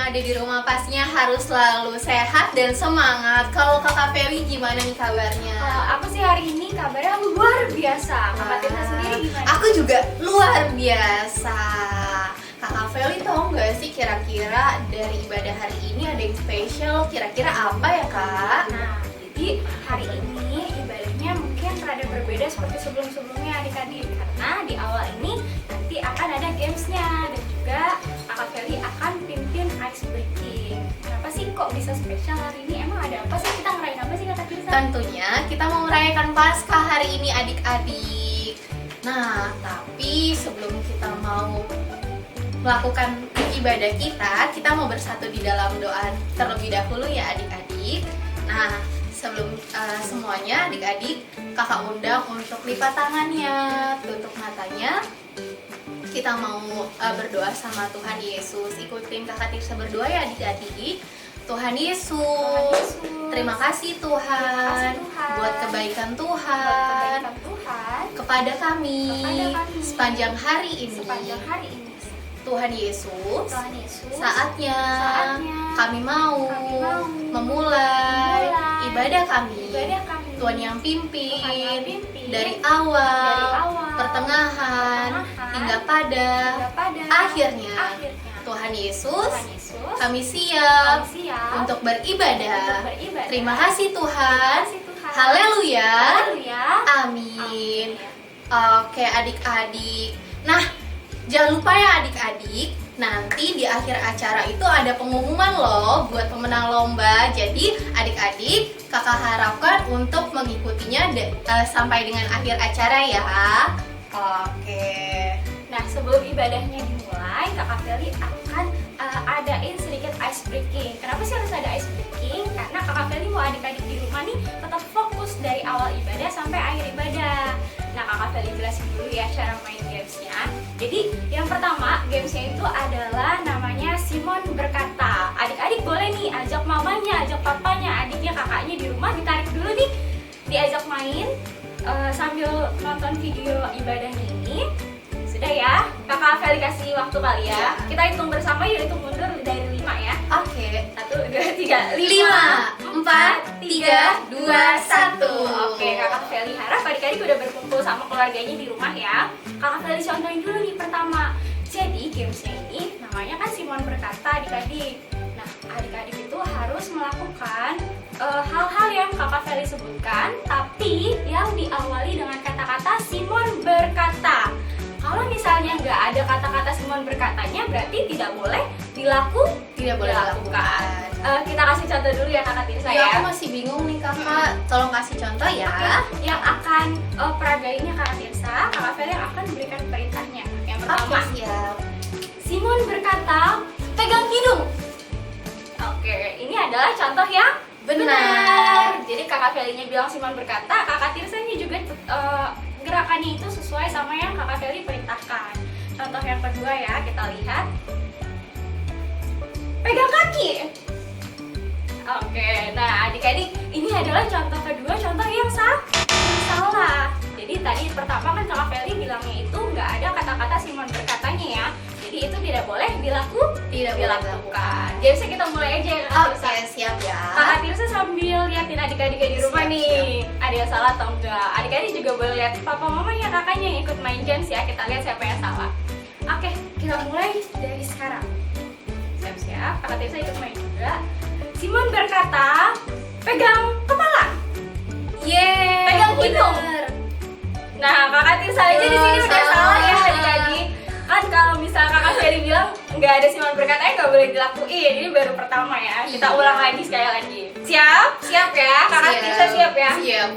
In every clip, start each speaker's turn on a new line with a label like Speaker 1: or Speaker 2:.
Speaker 1: ada di rumah pastinya harus selalu sehat dan semangat. Kalau Kakak Feli gimana nih kabarnya?
Speaker 2: Aku sih hari ini kabarnya luar biasa. Kakak Tirsa sendiri gimana?
Speaker 1: Aku juga luar biasa. Kakak Feli tau nggak sih kira-kira dari ibadah hari ini ada yang spesial? Kira-kira apa ya Kak?
Speaker 2: Nah, jadi hari ini ibadahnya mungkin rada berbeda seperti sebelum-sebelumnya adik-adik. Karena di awal ini nanti akan ada gamesnya dan juga Kakak Feli akan pimpin ice breaking. Kenapa sih kok bisa spesial hari ini? Emang ada apa sih? Kita ngerayain apa sih Kakak Tirsa?
Speaker 1: Tentunya kita mau merayakan Paskah hari ini adik-adik. Nah, tapi sebelum kita mau melakukan ibadah kita mau bersatu di dalam doa terlebih dahulu ya adik-adik. Nah, sebelum semuanya adik-adik, kakak undang untuk lipat tangannya, tutup matanya. Kita mau berdoa sama Tuhan Yesus. Ikutin kakak Tirsa berdoa ya adik-adik. Tuhan Yesus, terima kasih Tuhan, buat kebaikan Tuhan, kepada kami sepanjang hari ini. Tuhan Yesus, saatnya kami mau memulai ibadah kami. Tuhan yang pimpin dari awal, pertengahan, hingga pada akhirnya. Tuhan Yesus, kami siap untuk beribadah. Terima kasih Tuhan. Haleluya. Amin. Oke adik-adik. Nah, jangan lupa ya adik-adik, nanti di akhir acara itu ada pengumuman loh buat pemenang lomba. Jadi adik-adik, kakak harapkan untuk mengikutinya sampai dengan akhir acara ya. Oke.
Speaker 2: Nah, sebelum ibadahnya dimulai, Kakak Feli akan adain sedikit ice breaking. Kenapa sih harus ada ice breaking? Karena Kakak Feli mau adik-adik di rumah nih tetap fokus dari awal ibadah sampai akhir ibadah. Nah, Kakak Feli jelasin dulu ya cara main gamesnya. Jadi, yang pertama, gamesnya itu adalah namanya Simon Berkata. Adik-adik boleh nih ajak mamanya, ajak papanya, adiknya, kakaknya di rumah ditarik dulu nih, diajak main sambil nonton video ibadahnya ini. Sudah ya, kakak Feli kasih waktu kali ya. Kita hitung bersama yuk, hitung mundur dari 5 ya.
Speaker 1: Oke.
Speaker 2: 1, 2, 3,
Speaker 1: 5, 4, 3, 2, 1.
Speaker 2: Oke, kakak Feli harap adik-adik udah berkumpul sama keluarganya di rumah ya. Kakak Feli contohin dulu nih pertama. Jadi gamesnya ini namanya kan Simon Berkata adik-adik. Nah, adik-adik itu harus melakukan hal-hal yang kakak Feli sebutkan, tapi yang diawali dengan kata-kata Simon Berkata. Kalau misalnya nggak ada kata-kata Simon Berkatanya, berarti tidak boleh dilakukan. Kita kasih contoh dulu ya kakak Tirsa ya.
Speaker 1: Aku masih bingung nih kakak, tolong kasih contoh ya.
Speaker 2: Oke. Yang akan peragainnya kakak Tirsa, kakak Feli yang akan berikan perintahnya. Yang pertama,
Speaker 1: siap.
Speaker 2: Simon berkata, pegang hidung. Oke, ini adalah contoh yang benar. Jadi kakak Felinya bilang Simon berkata, kakak Tirsanya juga gerakannya itu sesuai sama yang kakak Feli perintahkan. Contoh yang kedua ya, kita lihat. Pegang kaki. Oke, nah adik-adik, ini adalah contoh kedua, contoh yang salah. Jadi tadi pertama kan kakak Feli bilangnya itu nggak ada kata-kata Simon Berkatanya ya. Jadi itu tidak boleh dilakukan. Jadi kita mulai aja ya kakak Tirsa.
Speaker 1: Oke, siap ya.
Speaker 2: Kakak Tirsa sambil liatin adik-adiknya di rumah nih. Ada yang salah atau enggak? Adik-adik juga boleh lihat papa mamanya, kakaknya yang ikut main games ya. Kita lihat siapa yang salah. Oke, kita mulai dari sekarang. Siap-siap, kakak Tirsa ikut main juga. Simon berkata, pegang kepala.
Speaker 1: Yeay,
Speaker 2: Pegang hidung. Nah, kakak Tirsa aja di sini udah salah ya adik-adik. Kan kalau misalnya kakak Feli bilang nggak ada Simon berkatanya nggak boleh dilakuin. Ini baru pertama ya. Kita ulang lagi sekali lagi. Siap ya. Kakak Tirsa siap ya.
Speaker 1: Siap.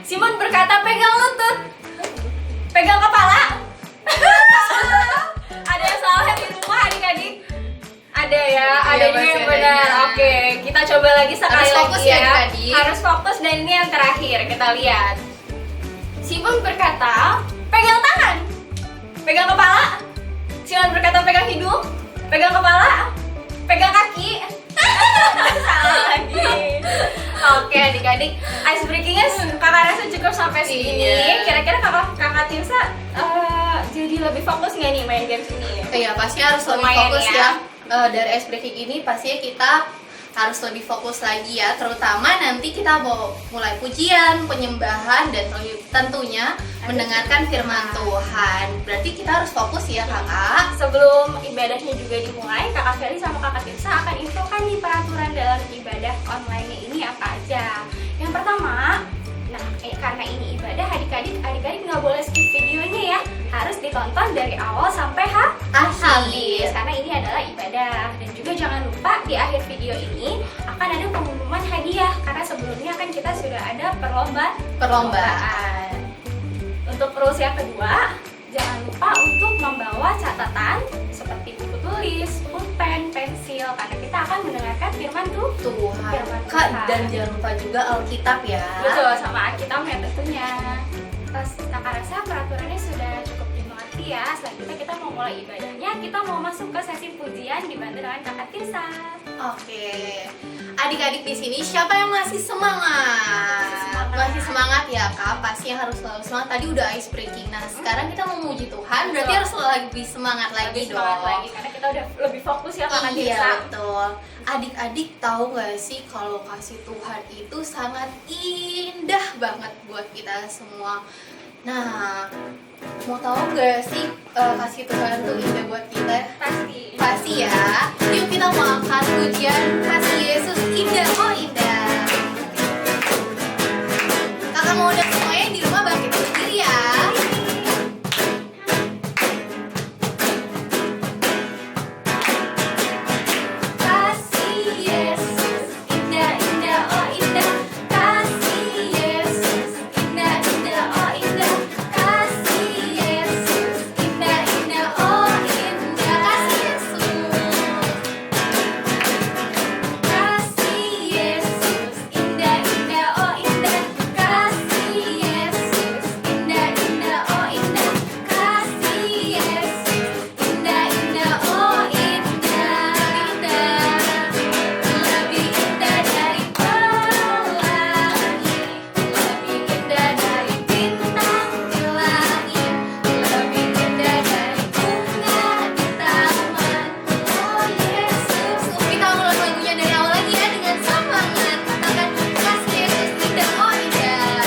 Speaker 2: Simon berkata pegang lutut, pegang kepala. Ada yang salah di rumah adik-adik? Ada ya. Ada juga yang benar. Oke, kita coba lagi sekali lagi ya. Harus fokus dan ini yang terakhir kita lihat. Simon berkata pegang tangan, pegang kepala. Simon berkata pegang hidung, pegang kepala, pegang kaki. Salah lagi. Oke adik-adik, ice breakingnya kakak rasa cukup sampai sini. Kira-kira kakak Tirsa jadi lebih fokus nggak nih main games ini?
Speaker 1: Iya, pasti harus lebih
Speaker 2: Lumayan
Speaker 1: fokus
Speaker 2: ya.
Speaker 1: ya. dari ice breaking ini pastinya kita harus lebih fokus lagi ya, terutama nanti kita mau mulai pujian, penyembahan, dan tentunya mendengarkan firman Tuhan. Berarti kita harus fokus ya kakak.
Speaker 2: Sebelum ibadahnya juga dimulai, Kakak Feli sama Kakak Tirsa akan infokan nih peraturan dalam ibadah online ini apa aja. Yang pertama, karena ini ibadah, adik-adik nggak boleh skip videonya ya, harus ditonton dari awal sampai habis karena ini adalah ibadah. Dan juga jangan lupa di akhir video ini akan ada pengumuman hadiah karena sebelumnya kan kita sudah ada perlombaan. Untuk rules yang kedua, jangan lupa untuk membawa catatan seperti buku tulis, pulpen, pensil karena kita akan mendengarkan firman
Speaker 1: Tuhan. Kak, dan jangan lupa juga Alkitab ya.
Speaker 2: Betul, sama Alkitabnya tentunya. Kakak rasa peraturannya sudah cukup dimengerti ya. Selanjutnya kita mau mulai ibadahnya, kita mau masuk ke sesi pujian dibantu dengan Kakak Tirsa.
Speaker 1: Oke, adik-adik di sini siapa yang masih semangat? Masih semangat ya kak, pasti yang harus selalu semangat. Tadi udah ice breaking, nah sekarang kita mau memuji Tuhan, berarti harus lebih semangat lagi dong.
Speaker 2: Semangat lagi, karena kita udah lebih fokus ya Kakak Tirsa.
Speaker 1: Iya betul. Adik-adik tahu nggak sih kalau kasih Tuhan itu sangat indah banget buat kita semua. Nah, mau tahu nggak sih kasih Tuhan itu indah buat kita? Pasti ya. Yuk kita mau angkat pujian kasih Yesus indah, oh indah. Kakak mau udah semuanya di rumah bangkit berdiri ya. Kasih Yesus indah, indah, oh indah. Kasih Yesus indah, indah, oh indah. Kasih Yesus indah, indah, oh indah. Kasih Yesus. Kasih Yesus indah, indah, oh indah. Kasih Yesus indah, indah, oh indah. Kasih Yesus indah, indah, oh indah. Lebih indah dari pelangi, lebih indah dari bintang di langit, lebih indah dari bunga di taman. Oh Yesus, kita ulang lagunya dari awal lagi ya dengan semangat. Katakan kasih Yesus indah, oh indah.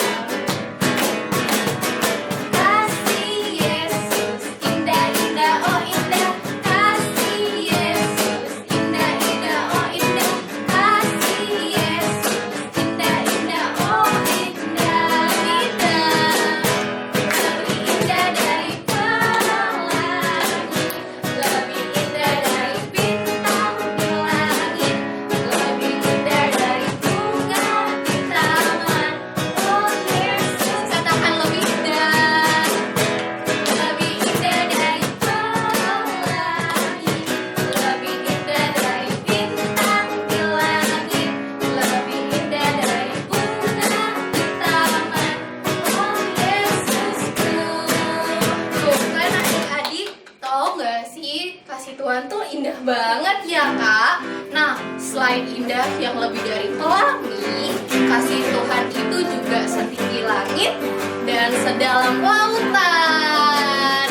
Speaker 1: Kasih Yesus indah, indah, oh indah. Kasih Yesus indah, indah, oh indah. Kasih Yesus indah, indah, oh indah. Lebih indah dari pelangi, lebih indah dari bintang di langit, lebih indah dari bunga di taman. Oh Yesus, katakan lebih indah. Lebih indah dari pelangi, lebih indah dari bintang di langit, lebih indah dari bunga di taman. Oh Yesusku. Tuh kan adik-adik, tahu nggak sih kasih Tuhan tuh indah banget ya kak. Nah selain indah yang lebih dari pelangi, kasih Tuhan itu juga setinggi langit dan sedalam lautan.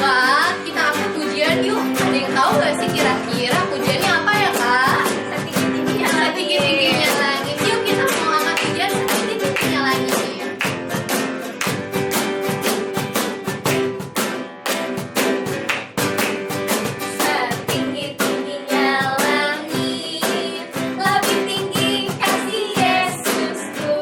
Speaker 1: Kak, kita angkat pujian yuk. Ada yang tahu nggak sih kira-kira pujiannya apa ya kak? Setinggi-tingginya langit. Yuk kita mau angkat pujian setinggi-tingginya langit. Setinggi-tingginya langit, lebih tinggi kasih Yesusku.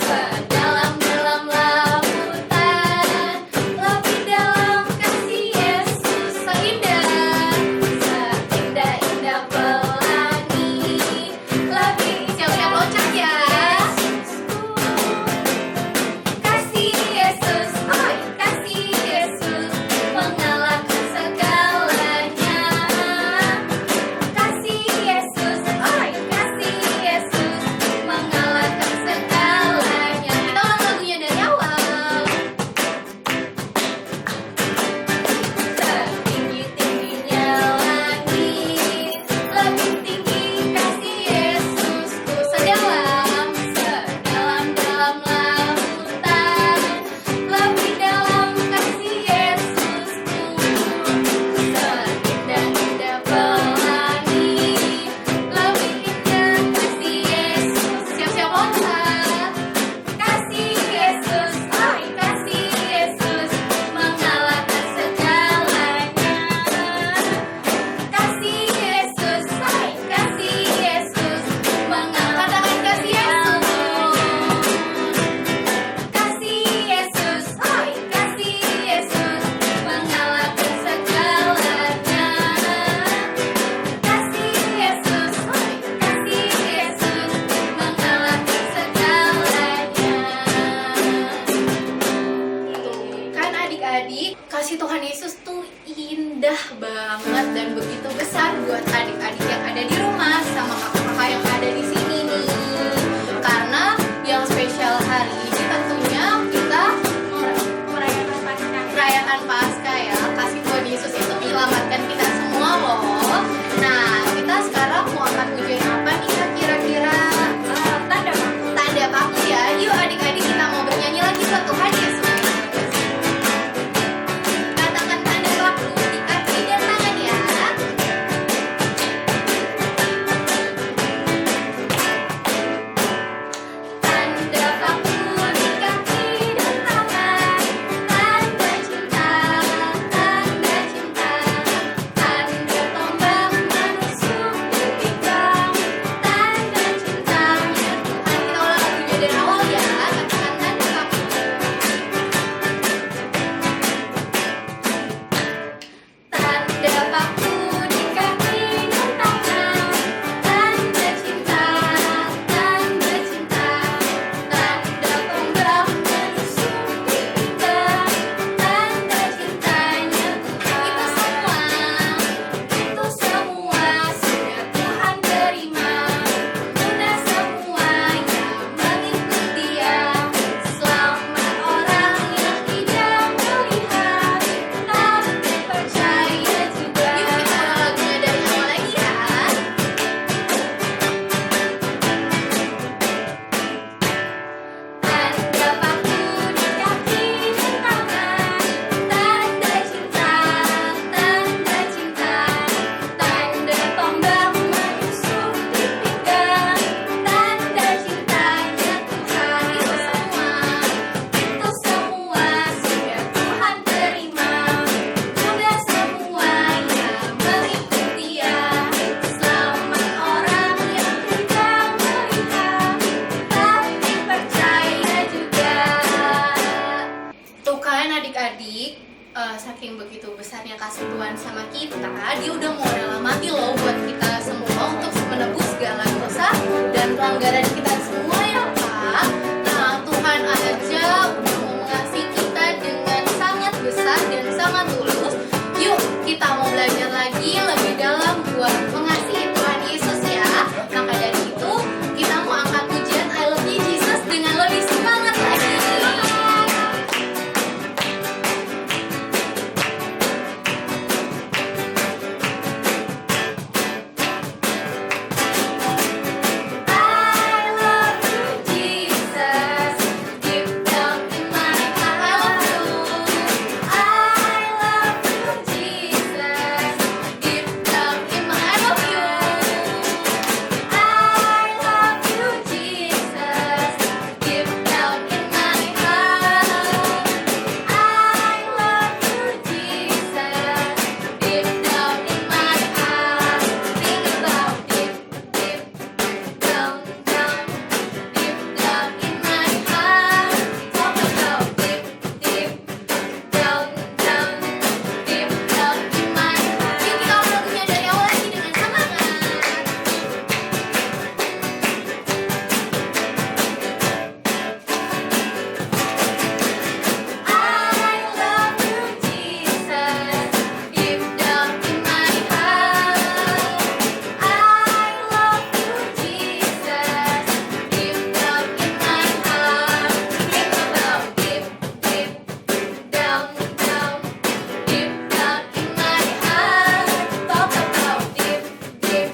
Speaker 1: Sedalam-dalam lautan, lebih dalam kasih Yesus. Seindah,
Speaker 3: begitu besar buat adik-adik yang ada di rumah sama kakak-kakak yang ada di sini nih. Karena yang spesial hari ini tentunya kita merayakan Paskah ya. Kasih Tuhan Yesus itu menyelamatkan kita semua loh. Nah, kita sekarang mau angkat pujian apa nih Kak, kira-kira? Tanda paku ya. Yuk adik-adik kita mau bernyanyi lagi buat Tuhan Yesus. Katakan tanda paku di kaki dan tangan ya.
Speaker 1: Tanda paku di kaki dan tangan, tanda cinta, tanda cinta, tanda tombak menusuk di pinggang, tanda cintanya Tuhan.
Speaker 3: Kita ulang lagunya dari awal ya. Katakan tanda paku.
Speaker 1: Tanda paku di kaki dan tangan, tanda cinta, tanda cinta, tanda tombak menusuk di pinggang, tanda cintanya Tuhan. Itu semua sudah Tuhan terima. Mudah semuanya mengikut Dia. Selamat orang yang tidak melihat, tapi percaya juga.
Speaker 3: Yuk kita ulang lagunya dari awal lagi ya.
Speaker 1: Tanda paku di kaki dan tangan, tanda cinta, tanda cinta, tanda tombak menusuk di pinggang, tanda cintanya Tuhan. Itu semua sudah Tuhan terima. Mudah semuanya mengikut Dia. Selamat orang yang tidak melihat, tapi percaya juga.
Speaker 3: Tuh kan adik-adik, saking begitu besarnya kasih Tuhan sama kita, Dia udah mau rela mati loh buat kita semua untuk menebus segala dosa dan pelanggaran kita semua ya Pak. Nah Tuhan aja udah mau mengasihi kita dengan sangat besar dan sangat tulus. Yuk kita mau belajar lagi lebih dalam buat mengasihi Tuhan Yesus ya. Maka dari itu kita mau angkat pujian I Love You Jesus dengan lebih semangat lagi.
Speaker 1: I love you, Jesus, deep down in my heart. I love you, Jesus, deep down in my I love you. I love you, Jesus, deep down in my heart. I love you, Jesus, deep down in my heart. Think about deep, deep. Down, down, deep down in my heart. Talk about deep, deep, down, down, deep down in my heart.
Speaker 3: Yuk kita ulang lagunya dari awal lagi dengan semangat.
Speaker 1: I love you, Jesus, deep down in my heart. I love you, Jesus, deep down in my heart. Think about deep, deep, down, down, deep down in my heart. Talk about deep, deep,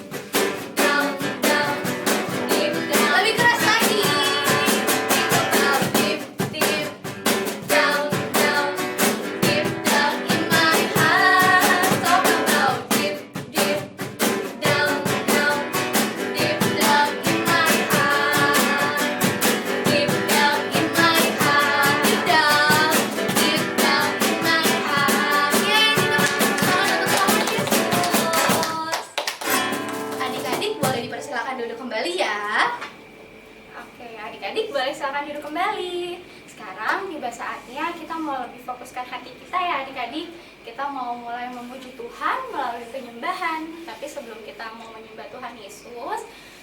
Speaker 1: down, down, deep down.
Speaker 3: Lebih keras lagi.
Speaker 1: Think about deep, deep, down, down, deep down in my heart. Talk about deep, deep, down, down, deep down in my heart. Deep down in my heart. Deep down, deep down in my heart.
Speaker 3: Yeay, kita bersama Yesus. Adik-adik boleh dipersilakan duduk kembali ya.
Speaker 2: Oke, adik-adik boleh silakan duduk kembali. Sekarang tiba saatnya kita mau lebih fokuskan hati kita ya adik-adik. Kita mau mulai memuji Tuhan melalui penyembahan. Tapi sebelum kita mau menyembah Tuhan Yesus,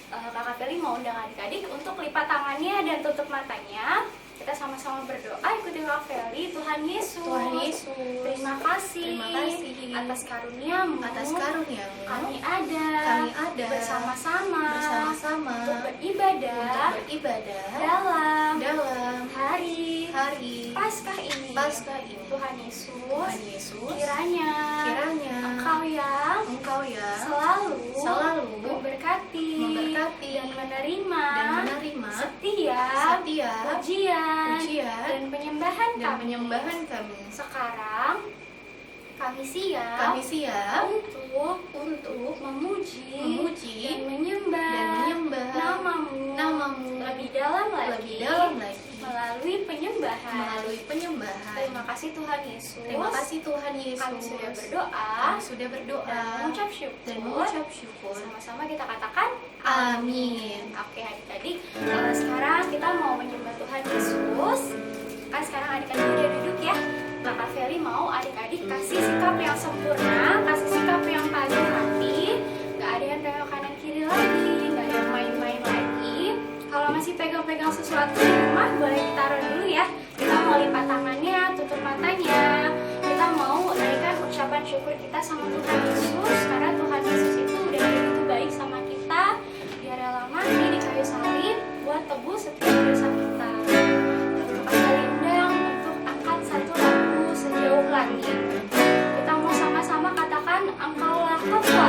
Speaker 2: Kakak Feli mau undang adik-adik untuk lipat tangannya dan tutup matanya. Kita kita sama-sama berdoa, ikuti Kak Feli. Tuhan Yesus,
Speaker 3: Tuhan Yesus,
Speaker 2: terima kasih, atas karuniamu, kami ada bersama-sama untuk beribadah dalam hari Paskah ini. Tuhan Yesus, kiranya Engkau yang selalu memberkati dan menerima setiap pujian dan penyembahan kami. Sekarang kami siap untuk memuji dan menyembah namamu lebih dalam lagi melalui penyembahan. Terima kasih Tuhan Yesus. Kami sudah berdoa dan mengucap syukur. Sama-sama kita katakan
Speaker 3: Amin.
Speaker 2: Oke adik-adik, sekarang kita mau menyembah Tuhan Yesus. Kan sekarang adik-adik udah duduk ya. Kak Feli mau adik-adik kasih sikap yang sempurna, kasih sikap yang paling hati. Gak ada yang tengok kanan kiri lagi, gak ada yang main-main lagi. Kalau masih pegang-pegang sesuatu di rumah, boleh ditaruh dulu ya. Kita mau lipat tangannya, tutup matanya. Kita mau naikkan ucapan syukur kita sama Tuhan Yesus, karena Tuhan Yesus itu udah begitu baik sama kita. Dia rela mati di kayu salib buat tebus setiap dosa kita. Kak Feli undang untuk angkat satu lagu sejauh langit. Kita mau sama-sama katakan, Engkaulah Bapa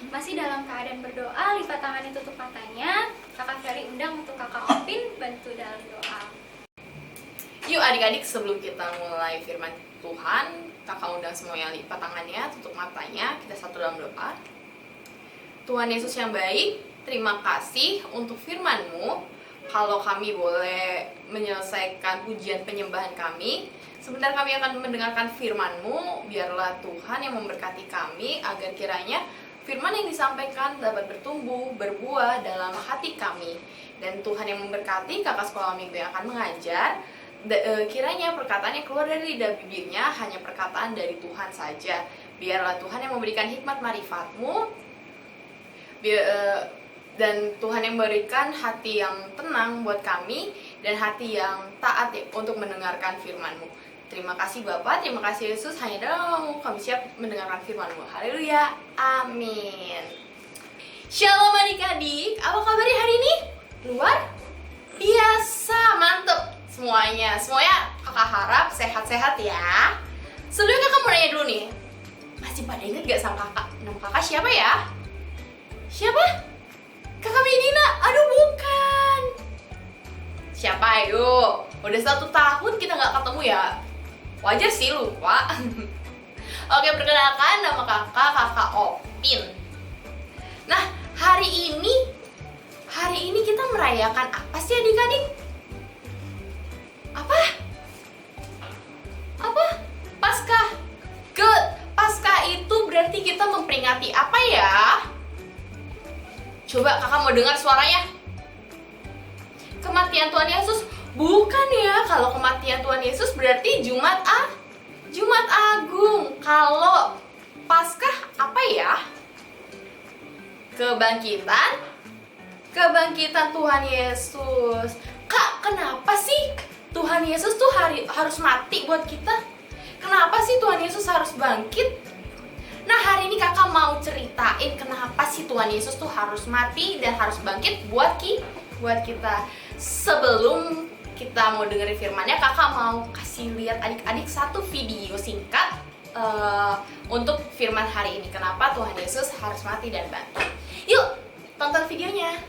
Speaker 2: Masih dalam keadaan berdoa, lipat tangannya, tutup matanya. Kakak Ferry undang untuk kakak Opin bantu dalam doa.
Speaker 3: Yuk adik-adik, sebelum kita mulai firman Tuhan, kakak undang semuanya lipat tangannya, tutup matanya, kita satu dalam doa. Tuhan Yesus yang baik, terima kasih untuk firman-Mu. Kalau kami boleh menyelesaikan pujian penyembahan kami, sebentar kami akan mendengarkan firman-Mu. Biarlah Tuhan yang memberkati kami, agar kiranya firman yang disampaikan dapat bertumbuh, berbuah dalam hati kami. Dan Tuhan yang memberkati kakak sekolah minggu yang akan mengajar, kiranya perkataan yang keluar dari lidah bibirnya hanya perkataan dari Tuhan saja. Biarlah Tuhan yang memberikan hikmat marifat-Mu, dan Tuhan yang memberikan hati yang tenang buat kami dan hati yang taat untuk mendengarkan firman-Mu. Terima kasih Bapak, terima kasih Yesus, hanya dalam kami siap mendengarkan firman-Mu. Haleluya, amin. Shalom adik-adik, apa kabarnya hari ini? Luar biasa, mantep semuanya. Semuanya kakak harap sehat-sehat ya. Sebelumnya kakak mau nanya dulu nih, masih pada inget gak sama kakak? Nama kakak siapa ya? Siapa? Kakak Medina? Aduh bukan. Siapa ayo? Udah 1 tahun kita gak ketemu ya. Wajar sih lupa. Oke, perkenalkan nama kakak Opin. Nah, hari ini kita merayakan apa sih adik-adik? Apa? Paskah. Good. Paskah itu berarti kita memperingati apa ya? Coba kakak mau dengar suaranya. Kematian Tuhan Yesus. Bukan ya, kalau kematian Tuhan Yesus berarti Jumat Agung. Kalau Paskah apa ya? Kebangkitan Tuhan Yesus. Kak, kenapa sih Tuhan Yesus tuh harus mati buat kita? Kenapa sih Tuhan Yesus harus bangkit? Nah, hari ini kakak mau ceritain kenapa sih Tuhan Yesus tuh harus mati dan harus bangkit buat kita. Sebelum kita mau dengerin firmannya, kakak mau kasih lihat adik-adik satu video singkat untuk firman hari ini. Kenapa Tuhan Yesus harus mati dan bangkit? Yuk, tonton videonya.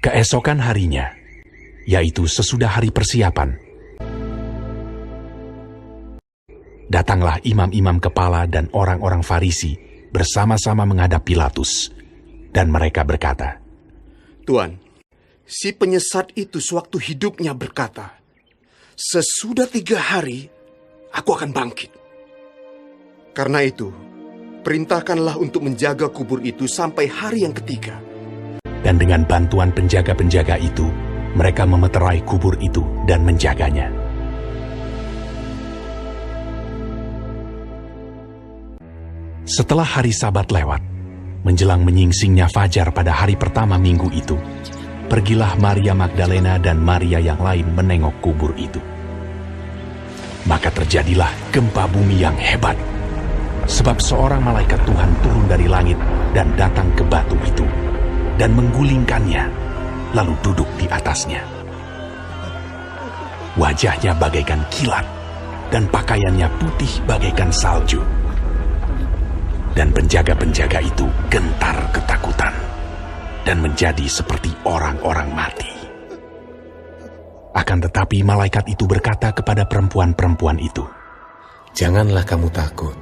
Speaker 4: Keesokan harinya, yaitu sesudah hari persiapan, datanglah imam-imam kepala dan orang-orang Farisi bersama-sama menghadap Pilatus, dan mereka berkata,
Speaker 5: Tuan, si penyesat itu sewaktu hidupnya berkata, sesudah 3 hari, aku akan bangkit. Karena itu, perintahkanlah untuk menjaga kubur itu sampai hari yang ketiga.
Speaker 4: Dan dengan bantuan penjaga-penjaga itu, mereka memeterai kubur itu dan menjaganya. Setelah hari Sabat lewat, menjelang menyingsingnya fajar pada hari pertama minggu itu, pergilah Maria Magdalena dan Maria yang lain menengok kubur itu. Maka terjadilah gempa bumi yang hebat, sebab seorang malaikat Tuhan turun dari langit dan datang ke batu itu, dan menggulingkannya, lalu duduk di atasnya. Wajahnya bagaikan kilat, dan pakaiannya putih bagaikan salju. Dan penjaga-penjaga itu gentar ketakutan, dan menjadi seperti orang-orang mati. Akan tetapi malaikat itu berkata kepada perempuan-perempuan itu,
Speaker 6: Janganlah kamu takut,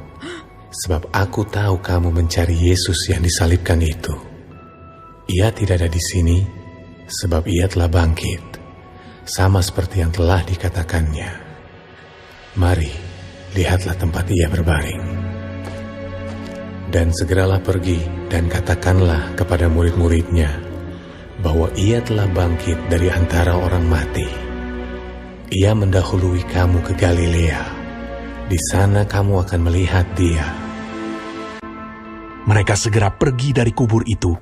Speaker 6: sebab aku tahu kamu mencari Yesus yang disalibkan itu. Ia tidak ada di sini, sebab ia telah bangkit, sama seperti yang telah dikatakannya. Mari, lihatlah tempat ia berbaring. Dan segeralah pergi dan katakanlah kepada murid-muridnya bahwa ia telah bangkit dari antara orang mati. Ia mendahului kamu ke Galilea. Di sana kamu akan melihat dia.
Speaker 4: Mereka segera pergi dari kubur itu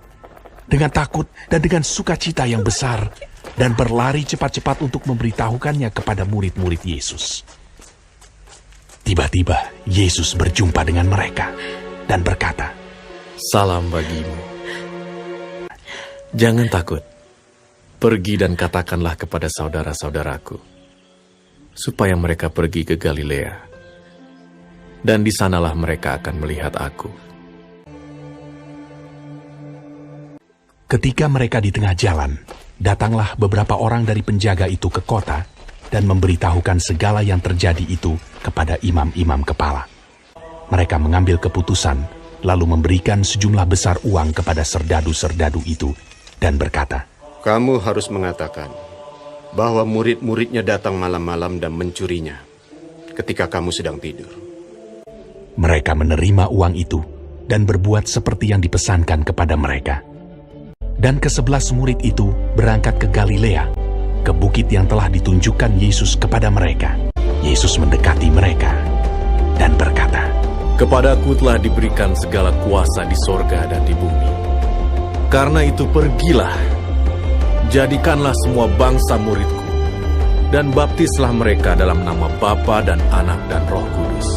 Speaker 4: dengan takut dan dengan sukacita yang besar, dan berlari cepat-cepat untuk memberitahukannya kepada murid-murid Yesus. Tiba-tiba Yesus berjumpa dengan mereka dan berkata,
Speaker 6: Salam bagimu. Jangan takut. Pergi dan katakanlah kepada saudara-saudaraku, supaya mereka pergi ke Galilea, dan di sanalah mereka akan melihat aku.
Speaker 4: Ketika mereka di tengah jalan, datanglah beberapa orang dari penjaga itu ke kota dan memberitahukan segala yang terjadi itu kepada imam-imam kepala. Mereka mengambil keputusan, lalu memberikan sejumlah besar uang kepada serdadu-serdadu itu dan berkata,
Speaker 5: Kamu harus mengatakan bahwa murid-muridnya datang malam-malam dan mencurinya ketika kamu sedang tidur.
Speaker 4: Mereka menerima uang itu dan berbuat seperti yang dipesankan kepada mereka. Dan ke-11 murid itu berangkat ke Galilea, ke bukit yang telah ditunjukkan Yesus kepada mereka. Yesus mendekati mereka dan berkata,
Speaker 6: Kepadaku telah diberikan segala kuasa di sorga dan di bumi. Karena itu pergilah, jadikanlah semua bangsa muridku, dan baptislah mereka dalam nama Bapa dan Anak dan Roh Kudus.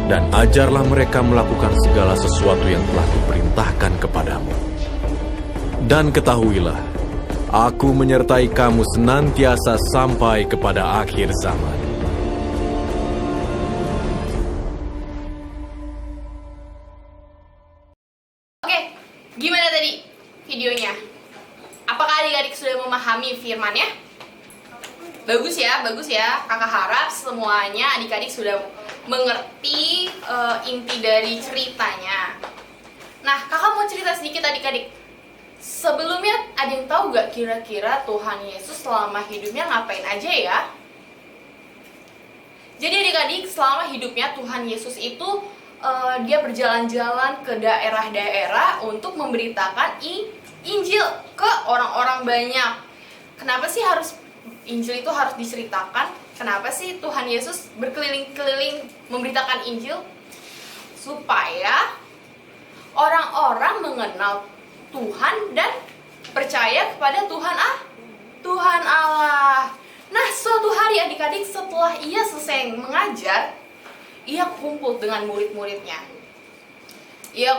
Speaker 6: Dan ajarlah mereka melakukan segala sesuatu yang telah kuperintahkan kepadamu. Dan ketahuilah, aku menyertai kamu senantiasa sampai kepada akhir zaman.
Speaker 3: Oke, gimana tadi videonya? Apakah adik-adik sudah memahami firman-nya? Bagus ya, bagus ya. Kakak harap semuanya adik-adik sudah mengerti inti dari ceritanya. Nah, kakak mau cerita sedikit adik-adik. Sebelumnya ada yang tahu gak kira-kira Tuhan Yesus selama hidupnya ngapain aja ya? Jadi adik-adik, selama hidupnya Tuhan Yesus itu dia berjalan-jalan ke daerah-daerah untuk memberitakan Injil ke orang-orang banyak. Kenapa sih Injil itu harus diceritakan? Kenapa sih Tuhan Yesus berkeliling-keliling memberitakan Injil? Supaya orang-orang mengenal Tuhan dan percaya kepada Tuhan Allah. Nah, suatu hari adik-adik setelah ia selesai mengajar, ia kumpul dengan murid-muridnya. Ia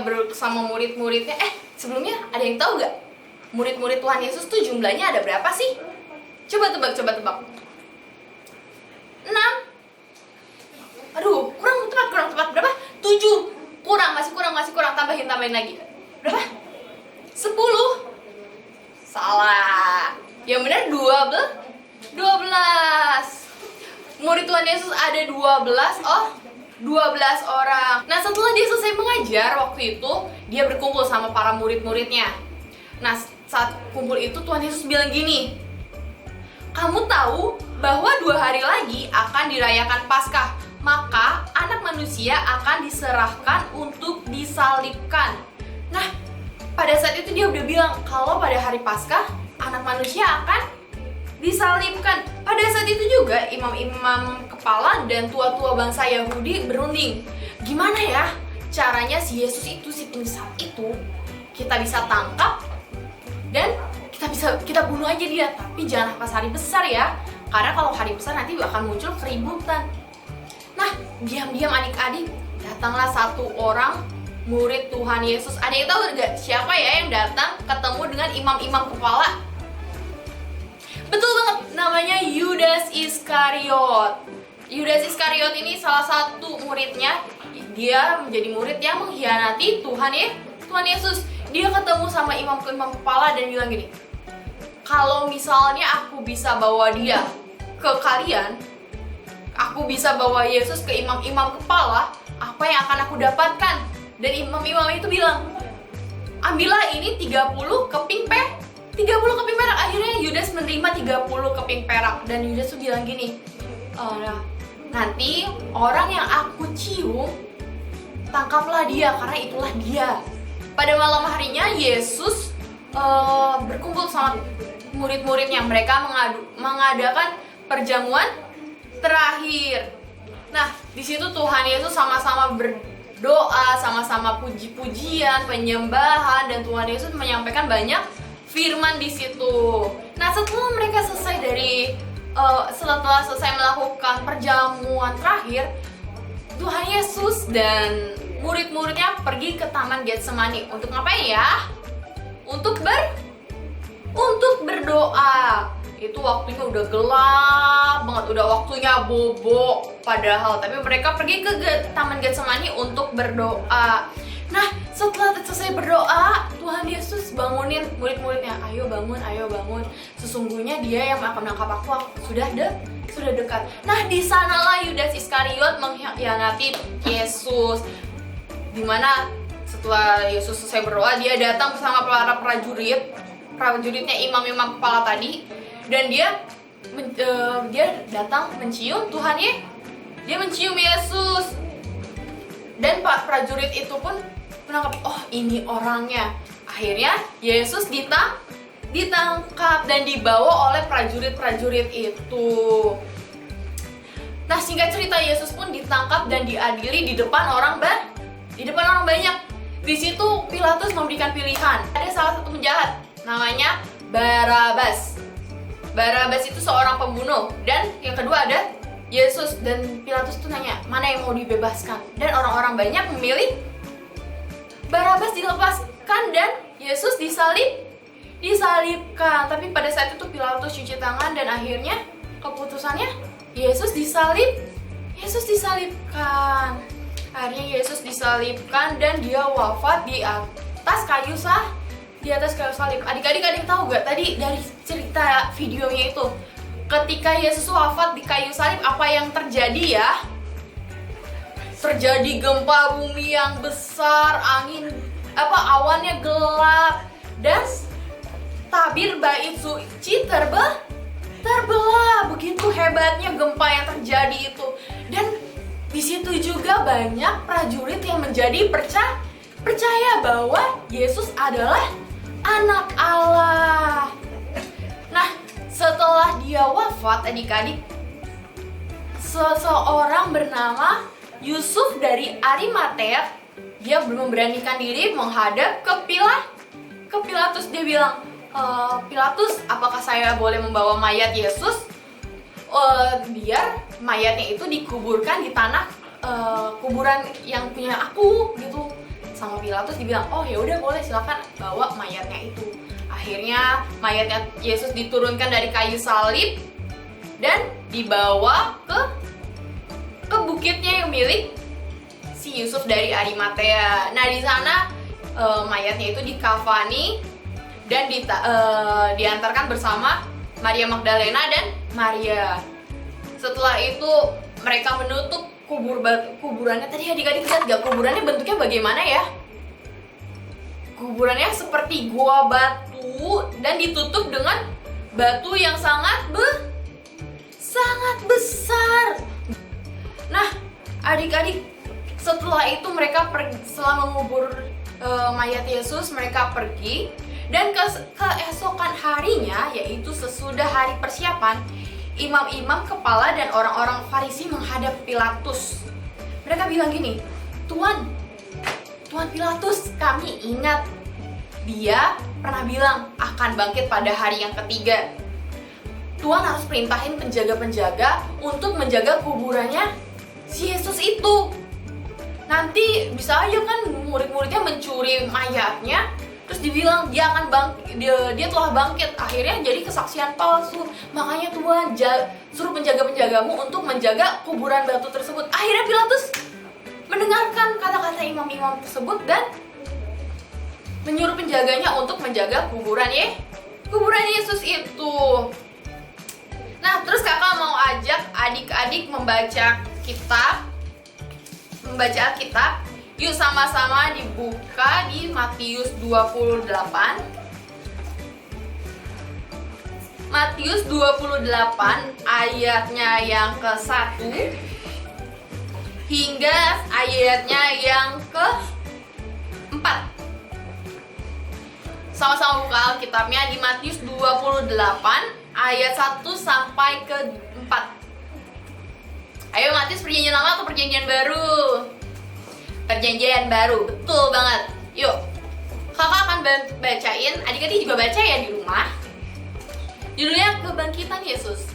Speaker 3: bersama murid-muridnya. Sebelumnya ada yang tahu gak? Murid-murid Tuhan Yesus tuh jumlahnya ada berapa sih? Coba tebak. 6. Aduh, kurang tepat. Berapa? 7. Masih kurang. Tambahin lagi. Berapa? 10. Salah. Yang benar 12. Murid Tuhan Yesus ada 12 orang. Nah, setelah dia selesai mengajar waktu itu, dia berkumpul sama para murid-muridnya. Nah, saat kumpul itu Tuhan Yesus bilang gini, kamu tahu bahwa 2 hari lagi akan dirayakan Paskah, maka anak manusia akan diserahkan untuk disalibkan. Nah, pada saat itu dia udah bilang kalau pada hari Paskah anak manusia akan disalibkan. Pada saat itu juga imam-imam kepala dan tua-tua bangsa Yahudi berunding, gimana ya caranya si Yesus itu, si penyesat itu, kita bisa tangkap dan kita bunuh aja dia, tapi jangan pas hari besar ya, karena kalau hari besar nanti akan muncul keributan. Nah, diam-diam adik-adik, datanglah satu orang murid Tuhan Yesus. Ada yang tahu nggak siapa ya yang datang ketemu dengan imam-imam kepala? Betul banget, namanya Yudas Iskariot. Yudas Iskariot ini salah satu muridnya. Dia menjadi murid yang mengkhianati Tuhan Yesus. Dia ketemu sama imam-imam kepala dan bilang gini, kalau misalnya aku bisa bawa dia ke kalian, aku bisa bawa Yesus ke imam-imam kepala, apa yang akan aku dapatkan? Dan imam-imam itu bilang, ambillah ini 30 keping perak. Akhirnya Yudas menerima 30 keping perak. Dan Yudas tuh bilang gini, nanti orang yang aku cium, tangkaplah dia, karena itulah dia. Pada malam harinya Yesus berkumpul sama murid-muridnya. Mereka mengadakan perjamuan terakhir. Nah, di situ Tuhan Yesus sama-sama berdoa, sama-sama puji-pujian, penyembahan, dan Tuhan Yesus menyampaikan banyak firman di situ. Nah, setelah mereka setelah selesai melakukan perjamuan terakhir, Tuhan Yesus dan murid-muridnya pergi ke Taman Getsemani. Untuk ngapain ya? untuk berdoa. Itu waktunya udah gelap banget, udah waktunya bobo padahal, tapi mereka pergi ke Taman Getsemani untuk berdoa. Nah, setelah selesai berdoa, Tuhan Yesus bangunin murid-muridnya, ayo bangun. Sesungguhnya dia yang akan menangkap aku sudah dekat. Nah, di sanalah Yudas Iskariot mengkhianati Yesus. Dimana setelah Yesus selesai berdoa, dia datang bersama para prajuritnya imam-imam kepala tadi, dan dia datang mencium Tuhan dia mencium Yesus, dan Pak prajurit itu pun menangkap, oh ini orangnya. Akhirnya Yesus ditangkap dan dibawa oleh prajurit-prajurit itu. Nah, singkat cerita, Yesus pun ditangkap dan diadili di depan orang banyak. Di situ Pilatus memberikan pilihan. Ada salah satu penjahat namanya Barabas. Barabas itu seorang pembunuh, dan yang kedua ada Yesus, dan Pilatus tuh nanya mana yang mau dibebaskan, dan orang-orang banyak memilih Barabas dilepaskan dan Yesus disalibkan. Tapi pada saat itu Pilatus cuci tangan dan akhirnya keputusannya Yesus disalibkan. Akhirnya Yesus disalibkan dan dia wafat di atas kayu salib. Adik-adik ada yang tahu gak tadi dari cerita videonya itu, ketika Yesus wafat di kayu salib, apa yang terjadi ya? Terjadi gempa bumi yang besar, awannya gelap, dan tabir bait suci terbelah. Begitu hebatnya gempa yang terjadi itu. Dan di situ juga banyak prajurit yang menjadi percaya bahwa Yesus adalah anak Allah. Nah, setelah dia wafat, adik-adik, seseorang bernama Yusuf dari Arimatea, dia belum memberanikan diri menghadap ke Pilatus. Dia bilang, Pilatus, apakah saya boleh membawa mayat Yesus? Biar mayatnya itu dikuburkan di tanah kuburan yang punya aku gitu. Sama Pilatus dibilang, oh ya udah boleh, silakan bawa mayatnya itu. Akhirnya mayatnya Yesus diturunkan dari kayu salib dan dibawa ke bukitnya yang milik si Yusuf dari Arimatea. Nah, di sana mayatnya itu dikafani dan diantarkan bersama Maria Magdalena dan Maria. Setelah itu mereka menutup kuburannya. Tadi adik-adik lihat gak kuburannya bentuknya bagaimana ya? Kuburannya seperti gua batu dan ditutup dengan batu yang sangat besar. Nah, adik-adik, setelah itu mereka setelah mengubur mayat Yesus, mereka pergi, dan keesokan harinya, yaitu sesudah hari persiapan, imam-imam kepala dan orang-orang Farisi menghadap Pilatus. Mereka bilang gini, Tuan Pilatus, kami ingat dia pernah bilang akan bangkit pada hari yang ketiga. Tuan harus perintahin penjaga-penjaga untuk menjaga kuburannya si Yesus itu. Nanti bisa aja kan murid-muridnya mencuri mayatnya, terus dibilang dia telah bangkit. Akhirnya jadi kesaksian palsu. Makanya Tuhan suruh penjaga-penjagamu untuk menjaga kuburan batu tersebut. Akhirnya Pilatus mendengarkan kata-kata imam-imam tersebut dan menyuruh penjaganya untuk menjaga kuburan Yesus itu. Nah, terus kakak mau ajak adik-adik membaca Alkitab. Yuk sama-sama dibuka di Matius 28. Matius 28 ayatnya yang ke-1 hingga ayatnya yang ke-4. Sama-sama buka Alkitabnya di Matius 28 ayat 1 sampai ke 4. Ayo Matius, perjanjian lama atau perjanjian baru? Perjanjian baru, betul banget. Yuk, kakak akan bacain, adik-adik juga baca ya di rumah. Judulnya Kebangkitan Yesus.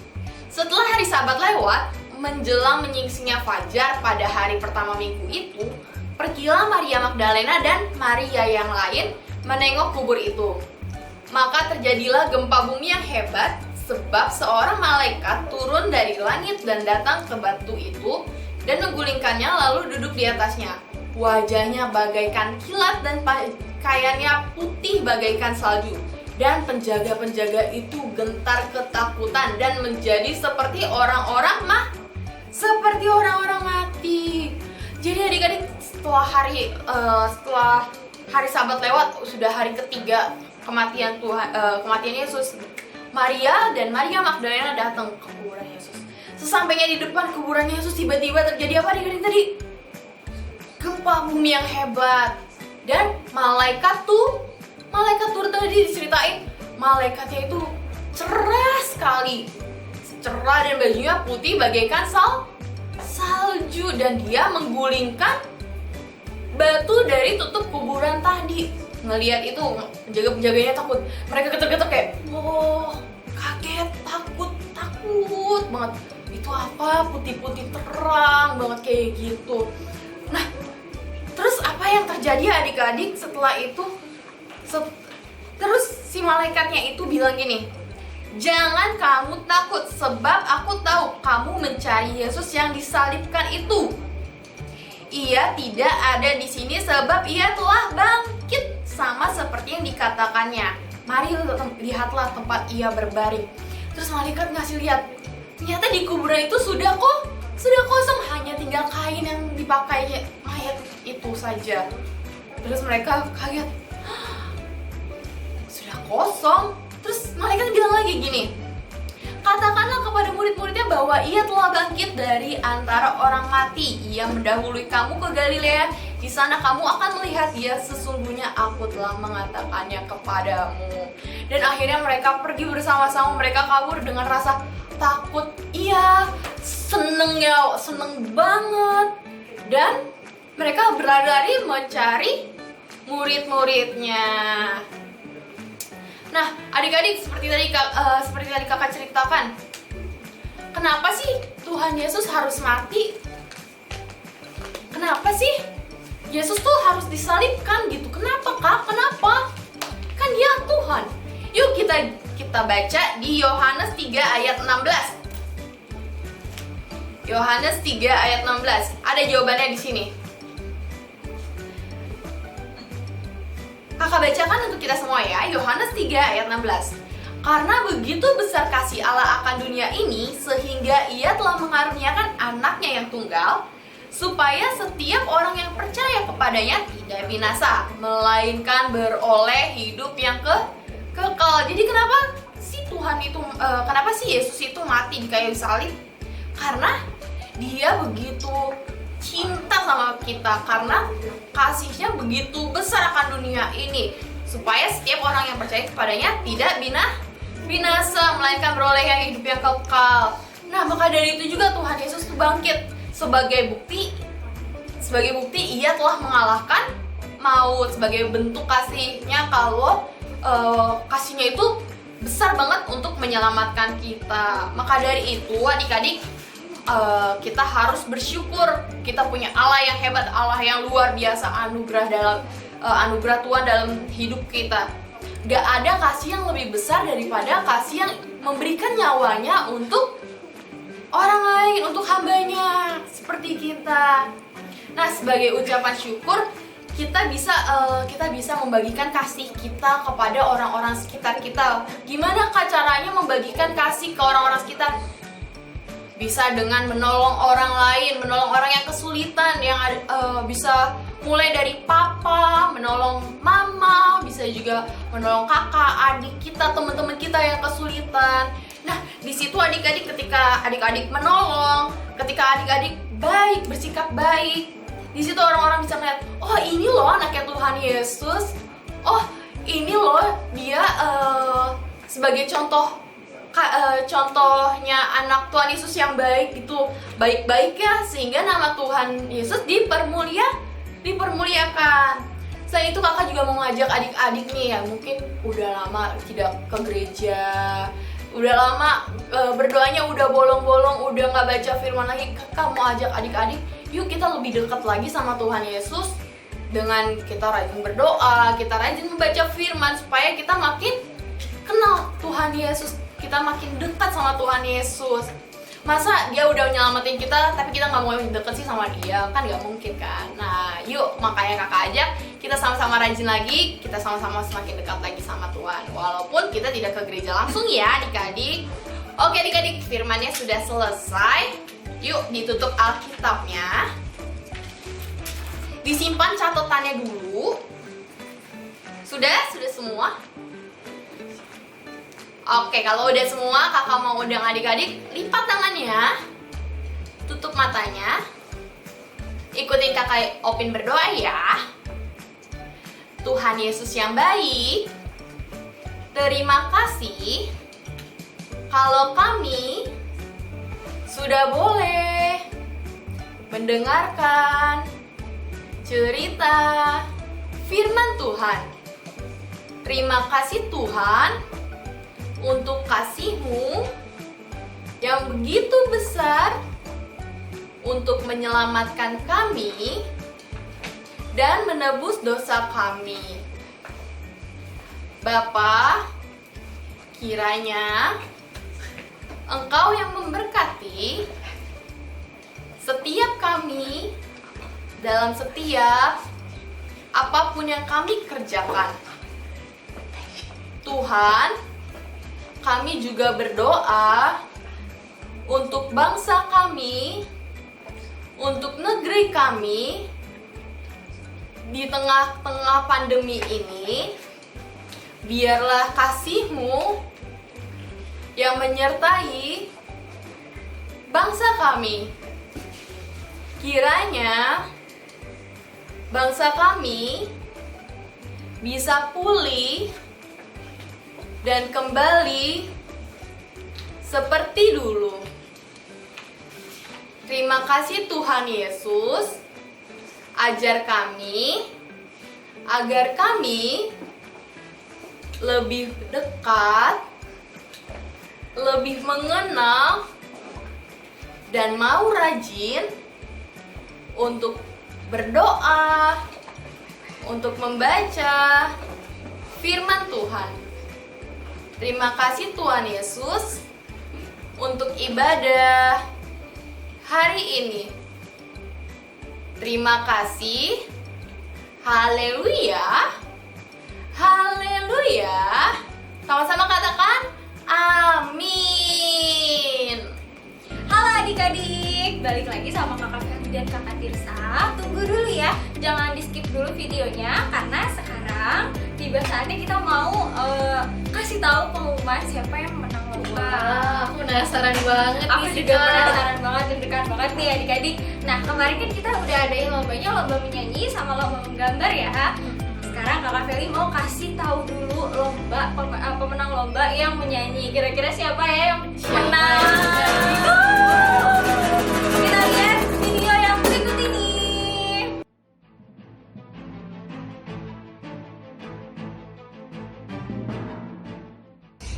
Speaker 3: Setelah hari Sabat lewat, menjelang menyingsingnya fajar pada hari pertama minggu itu, pergilah Maria Magdalena dan Maria yang lain menengok kubur itu. Maka terjadilah gempa bumi yang hebat, sebab seorang malaikat turun dari langit dan datang ke batu itu dan menggulingkannya lalu duduk di atasnya. Wajahnya bagaikan kilat dan pakaiannya putih bagaikan salju. Dan penjaga-penjaga itu gentar ketakutan dan menjadi seperti orang-orang mati. Jadi adik-adik, setelah hari Sabat lewat, sudah hari ketiga kematian Yesus, Maria dan Maria Magdalena datang ke kuburan Yesus. Sesampainya di depan kuburan Yesus, tiba-tiba terjadi apa adik-adik tadi? Gempa bumi yang hebat. Dan malaikat turun tadi diceritain, malaikatnya itu cerah sekali, cerah dan bajunya putih bagaikan salju, dan dia menggulingkan batu dari tutup kuburan tadi. Ngelihat itu, penjaga-penjaganya takut, mereka getar-getar kayak, kaget, takut banget. Itu apa? Putih-putih terang banget kayak gitu. Nah, terus apa yang terjadi adik-adik setelah itu? Terus si malaikatnya itu bilang gini, jangan kamu takut, sebab aku tahu kamu mencari Yesus yang disalibkan itu. Ia tidak ada di sini sebab ia telah bangkit sama seperti yang dikatakannya. Mari lihatlah tempat ia berbaring. Terus malaikat ngasih lihat, ternyata di kuburan itu sudah kosong, hanya tinggal kain yang dipakai mayat itu saja. Terus mereka kaget, sudah kosong. Terus malaikat bilang lagi gini, katakanlah kepada murid-muridnya bahwa ia telah bangkit dari antara orang mati. Ia mendahului kamu ke Galilea. Di sana kamu akan melihat dia. Sesungguhnya aku telah mengatakannya kepadamu. Dan akhirnya mereka pergi bersama-sama. Mereka kabur dengan rasa takut. Iya, seneng banget. Dan mereka berlari mencari murid-muridnya. Nah, adik-adik, seperti tadi kakak ceritakan, kenapa sih Tuhan Yesus harus mati? Kenapa sih Yesus tuh harus disalibkan gitu? Kenapa kak? Kenapa? Kan dia Tuhan. Yuk kita baca di Yohanes 3 ayat 16. Yohanes 3 ayat 16. Ada jawabannya di sini. Kakak bacakan untuk kita semua ya, Yohanes 3 ayat 16. Karena begitu besar kasih Allah akan dunia ini, sehingga ia telah mengaruniakan anaknya yang tunggal, supaya setiap orang yang percaya kepadanya tidak binasa, melainkan beroleh hidup yang kekal. Jadi kenapa sih Yesus itu mati di kayu salib? Karena dia begitu cinta sama kita, karena kasihnya begitu besar akan dunia ini, supaya setiap orang yang percaya kepadanya tidak binasa, melainkan beroleh yang hidup yang kekal. Nah, maka dari itu juga Tuhan Yesus bangkit sebagai bukti ia telah mengalahkan maut, sebagai bentuk kasihnya kalau kasihnya itu besar banget untuk menyelamatkan kita. Maka dari itu adik-adik, kita harus bersyukur kita punya Allah yang hebat, Allah yang luar biasa, anugerah Tuhan dalam hidup kita. Gak ada kasih yang lebih besar daripada kasih yang memberikan nyawanya untuk orang lain, untuk hambanya seperti kita. Nah, sebagai ucapan syukur, kita bisa membagikan kasih kita kepada orang-orang sekitar kita. Gimana kak caranya membagikan kasih ke orang-orang sekitar? Bisa dengan menolong orang lain, menolong orang yang kesulitan, yang bisa mulai dari papa, menolong mama, bisa juga menolong kakak, adik kita, teman-teman kita yang kesulitan. Nah, di situ adik-adik, ketika adik-adik menolong, ketika adik-adik baik, bersikap baik, di situ orang-orang bisa melihat, oh ini loh anaknya Tuhan Yesus, oh ini loh dia sebagai contohnya anak Tuhan Yesus yang baik gitu, baik-baik ya, sehingga nama Tuhan Yesus dipermuliakan. Selain itu kakak juga mau ngajak adik-adik nih ya, mungkin udah lama tidak ke gereja, udah lama berdoanya udah bolong-bolong, udah nggak baca firman lagi. Kakak mau ajak adik-adik, yuk kita lebih dekat lagi sama Tuhan Yesus, dengan kita rajin berdoa, kita rajin membaca firman supaya kita makin kenal Tuhan Yesus, kita makin dekat sama Tuhan Yesus. Masa dia udah nyelamatin kita tapi kita nggak mau deket sih sama dia, kan nggak mungkin kan. Nah yuk, makanya kakak ajak kita sama-sama rajin lagi, kita sama-sama semakin dekat lagi sama Tuhan, walaupun kita tidak ke gereja langsung ya adik-adik. Oke adik-adik, firmannya sudah selesai. Yuk ditutup Alkitabnya, disimpan catatannya dulu. Sudah semua? Oke, kalau udah semua, kakak mau undang adik-adik lipat tangannya, tutup matanya, ikutin kakak Opin berdoa ya. Tuhan Yesus yang baik, terima kasih kalau kami sudah boleh mendengarkan cerita firman Tuhan. Terima kasih Tuhan untuk kasih-Mu yang begitu besar untuk menyelamatkan kami dan menebus dosa kami. Bapa, kiranya Engkau yang memberkati setiap kami dalam setiap apapun yang kami kerjakan. Tuhan, kami juga berdoa untuk bangsa kami, untuk negeri kami di tengah-tengah pandemi ini. Biarlah kasih-Mu yang menyertai bangsa kami. Kiranya bangsa kami bisa pulih dan kembali seperti dulu. Terima kasih Tuhan Yesus, ajar kami agar kami lebih dekat, lebih mengenal, dan mau rajin untuk berdoa, untuk membaca firman Tuhan. Terima kasih Tuhan Yesus untuk ibadah hari ini. Terima kasih. Haleluya. Haleluya. Sama-sama katakan amin.
Speaker 2: Halo adik-adik, balik lagi sama kakak Feli dan kakak Tirsa. Tunggu dulu ya, jangan di skip dulu videonya karena sekarang tiba saatnya kita mau kasih tahu pengumuman siapa yang menang lomba.
Speaker 3: Wah, aku penasaran banget
Speaker 2: Aku
Speaker 3: nih,
Speaker 2: juga
Speaker 3: Kak.
Speaker 2: penasaran banget, deg-degan banget nih adik-adik. Nah kemarin kan kita udah adain lombanya, lomba menyanyi sama lomba menggambar ya. Sekarang kakak Feli mau kasih tahu dulu pemenang lomba yang menyanyi. Kira-kira siapa ya yang menang? Kita lihat video yang berikut ini.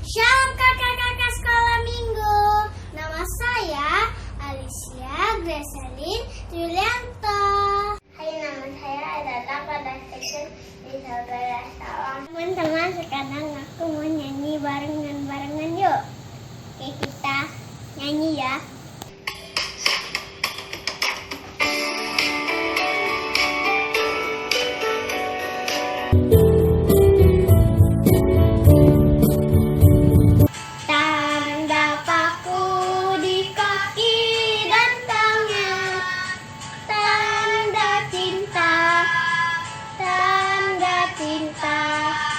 Speaker 7: Shalom kakak-kakak sekolah minggu. Nama saya Alicia Gracelyn Julianto. Hai, nama saya adalah Kadastation di Saudara Salam. Teman-teman, sekarang aku mau nyanyi barengan yuk. Oke, kita nyanyi ya. Tanda paku di kaki dan tangan, tanda cinta, tanda cinta.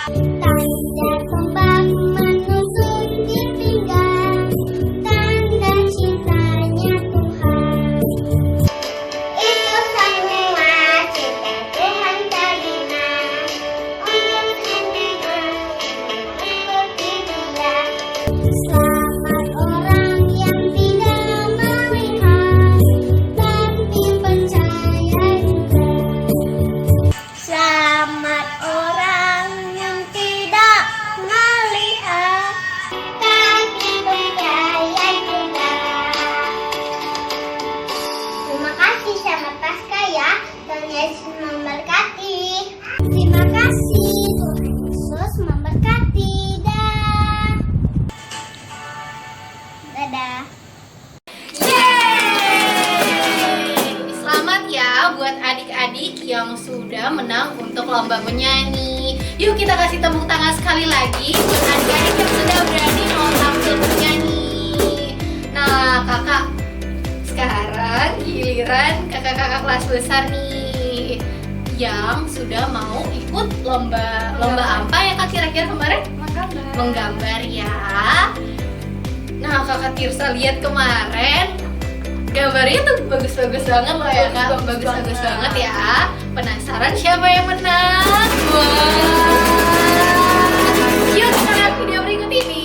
Speaker 7: Tanda kembang menusuk di pinggang, tanda cinta.
Speaker 3: kelas besar nih yang sudah mau ikut lomba apa ya Kak kira-kira kemarin? Menggambar ya. Nah Kakak Tirsa lihat kemarin gambarnya tuh bagus-bagus banget loh ya Kak, bagus-bagus banget ya. Penasaran siapa yang menang? Wah, yuk kita lihat video berikut ini.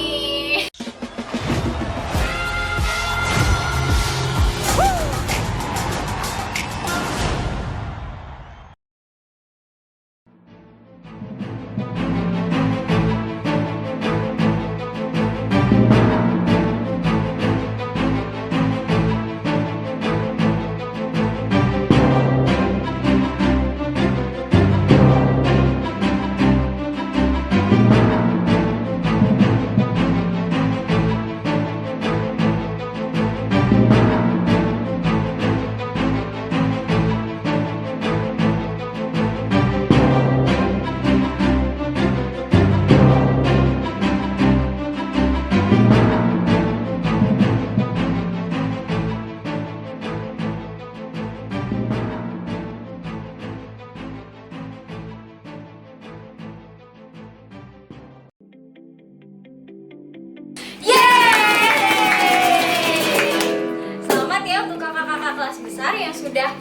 Speaker 3: Kelas besar yang sudah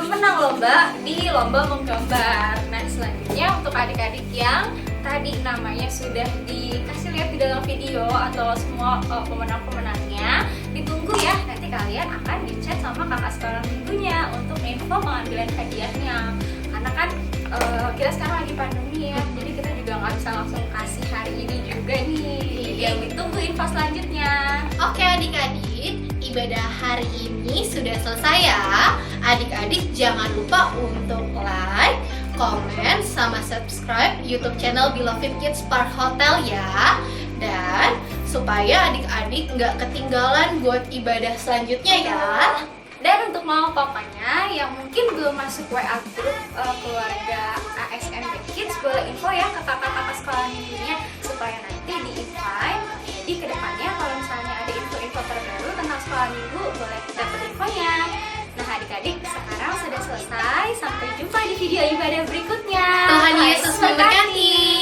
Speaker 3: menang lomba di lomba menggambar. Nah selanjutnya untuk adik-adik yang tadi namanya sudah dikasih lihat di dalam video atau semua pemenang-pemenangnya, ditunggu ya, nanti kalian akan di-chat sama kakak sekolah minggunya untuk info pengambilan hadiahnya. Karena kan kita sekarang lagi pandemi ya, jadi kita juga nggak bisa langsung kasih hari ini juga nih. Jadi ditunggu info selanjutnya. Oke adik-adik, ibadah hari ini sudah selesai ya. Adik-adik jangan lupa untuk like, komen, sama subscribe YouTube channel Beloved Kids Park Hotel ya. Dan supaya adik-adik nggak ketinggalan buat ibadah selanjutnya ya. Dan untuk mama papanya yang mungkin belum masuk WA group keluarga ASMP Kids, boleh info ya ke kakak-kakak sekolah minggunya supaya nanti di-invite. Jadi kedepannya kalau misalnya ada info-info terbaru tentang sekolah minggu, boleh dapat infonya. Nah adik-adik, sekarang sudah selesai. Sampai jumpa di video ibadah berikutnya. Tuhan Yesus memberkati.